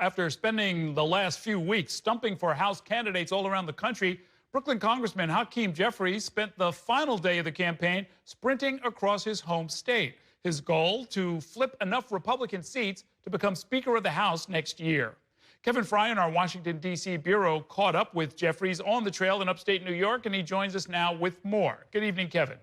After spending the last few weeks stumping for House candidates all around the country, Brooklyn Congressman Hakeem Jeffries spent the final day of the campaign sprinting across his home state. His goal, to flip enough Republican seats to become Speaker of the House next year. Kevin Fry in our Washington, D.C. bureau caught up with Jeffries on the trail in upstate New York, and he joins us now with more. Good evening, Kevin.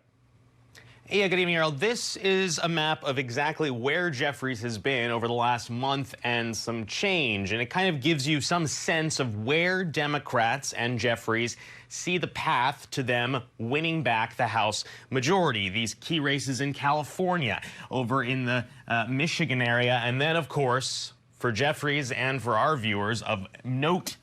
Yeah, good evening, Errol. This is a map of exactly where Jeffries has been over the last month and some change, and it kind of gives you some sense of where Democrats and Jeffries see the path to them winning back the House majority. These key races in California, over in the Michigan area, and then, of course, for Jeffries and for our viewers of note,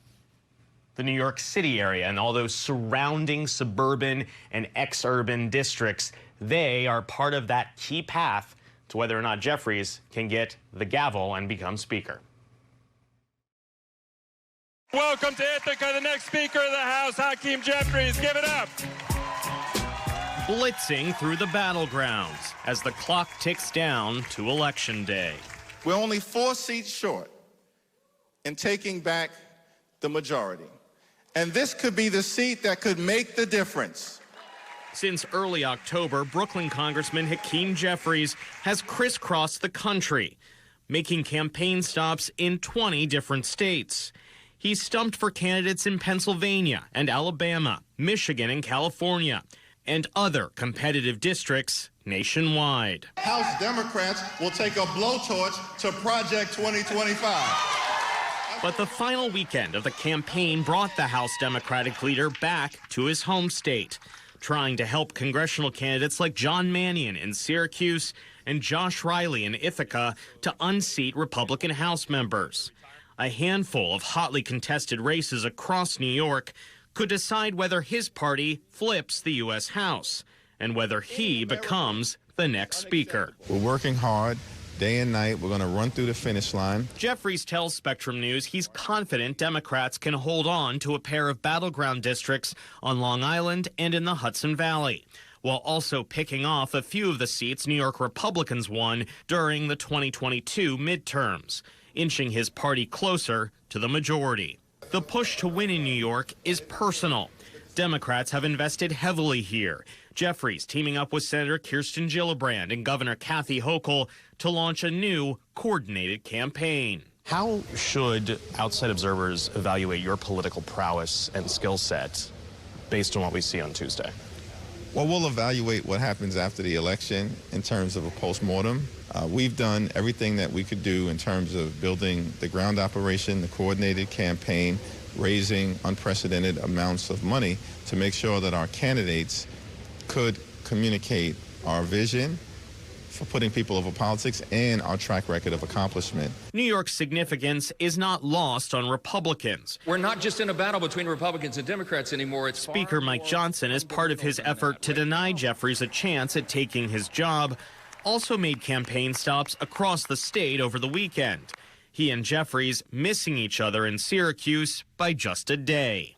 the New York City area and all those surrounding suburban and ex-urban districts. They are part of that key path to whether or not Jeffries can get the gavel and become Speaker. Welcome to Ithaca, the next Speaker of the House, Hakeem Jeffries. Give it up. Blitzing through the battlegrounds as the clock ticks down to Election Day. We're only 4 seats short in taking back the majority. And this could be the seat that could make the difference. Since early October, Brooklyn Congressman Hakeem Jeffries has crisscrossed the country, making campaign stops in 20 different states. He's stumped for candidates in Pennsylvania and Alabama, Michigan and California, and other competitive districts nationwide. House Democrats will take a blowtorch to Project 2025. But the final weekend of the campaign brought the House Democratic leader back to his home state, trying to help congressional candidates like John Mannion in Syracuse and Josh Riley in Ithaca to unseat Republican House members. A handful of hotly contested races across New York could decide whether his party flips the U.S. House and whether he becomes the next Speaker. We're working hard. Day and night, we're going to run through the finish line. Jeffries tells Spectrum News he's confident Democrats can hold on to a pair of battleground districts on Long Island and in the Hudson Valley, while also picking off a few of the seats New York Republicans won during the 2022 midterms, inching his party closer to the majority. The push to win in New York is personal. Democrats have invested heavily here. Jeffries teaming up with Senator Kirsten Gillibrand and Governor Kathy Hochul to launch a new coordinated campaign. How should outside observers evaluate your political prowess and skill set based on what we see on Tuesday? Well, we'll evaluate what happens after the election in terms of a postmortem. We've done everything that we could do in terms of building the ground operation, the coordinated campaign, raising unprecedented amounts of money to make sure that our candidates could communicate our vision for putting people over politics and our track record of accomplishment. New York's significance is not lost on Republicans. We're not just in a battle between Republicans and Democrats anymore. It's Speaker Mike Johnson, as part of his effort to deny Jeffries a chance at taking his job, also made campaign stops across the state over the weekend. He and Jeffries missing each other in Syracuse by just a day.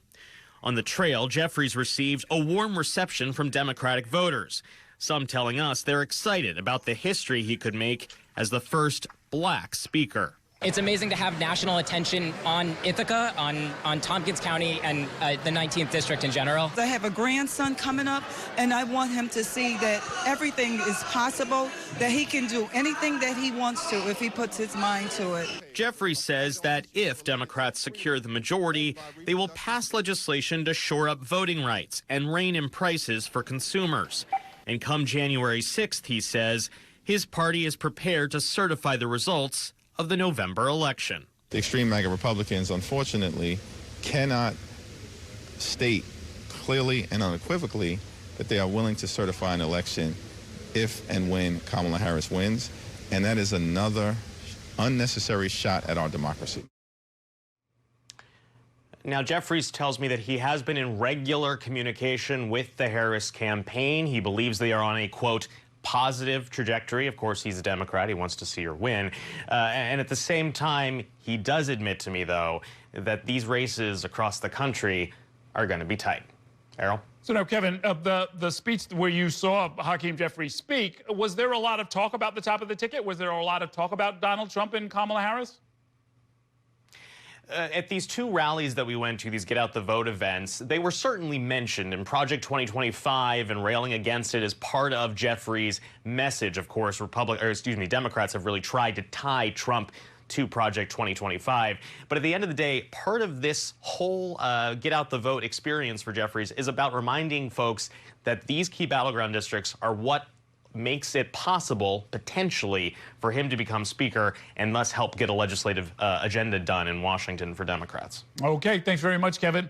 On the trail, Jeffries received a warm reception from Democratic voters, some telling us they're excited about the history he could make as the first black speaker. It's amazing to have national attention on Ithaca, on Tompkins County, and the 19th District in general. I have a grandson coming up, and I want him to see that everything is possible, that he can do anything that he wants to if he puts his mind to it. Jeffries says that if Democrats secure the majority, they will pass legislation to shore up voting rights and rein in prices for consumers. And come January 6th, he says, his party is prepared to certify the results of the November election. The extreme MAGA Republicans, unfortunately, cannot state clearly and unequivocally that they are willing to certify an election if and when Kamala Harris wins, and that is another unnecessary shot at our democracy. Now, Jeffries tells me that he has been in regular communication with the Harris campaign. He believes they are on a, quote, positive trajectory. Of course, he's a Democrat. He wants to see her win. And at the same time, he does admit to me, though, that these races across the country are going to be tight. Errol? So now, Kevin, the speech where you saw Hakeem Jeffries speak, was there a lot of talk about the top of the ticket? Was there a lot of talk about Donald Trump and Kamala Harris? At these two rallies that we went to, these Get Out the Vote events, they were certainly mentioned, in Project 2025 and railing against it as part of Jeffries' message. Of course, Democrats have really tried to tie Trump to Project 2025. But at the end of the day, part of this whole Get Out the Vote experience for Jeffries is about reminding folks that these key battleground districts are what makes it possible, potentially, for him to become Speaker and thus help get a legislative agenda done in Washington for Democrats. Okay, thanks very much, Kevin.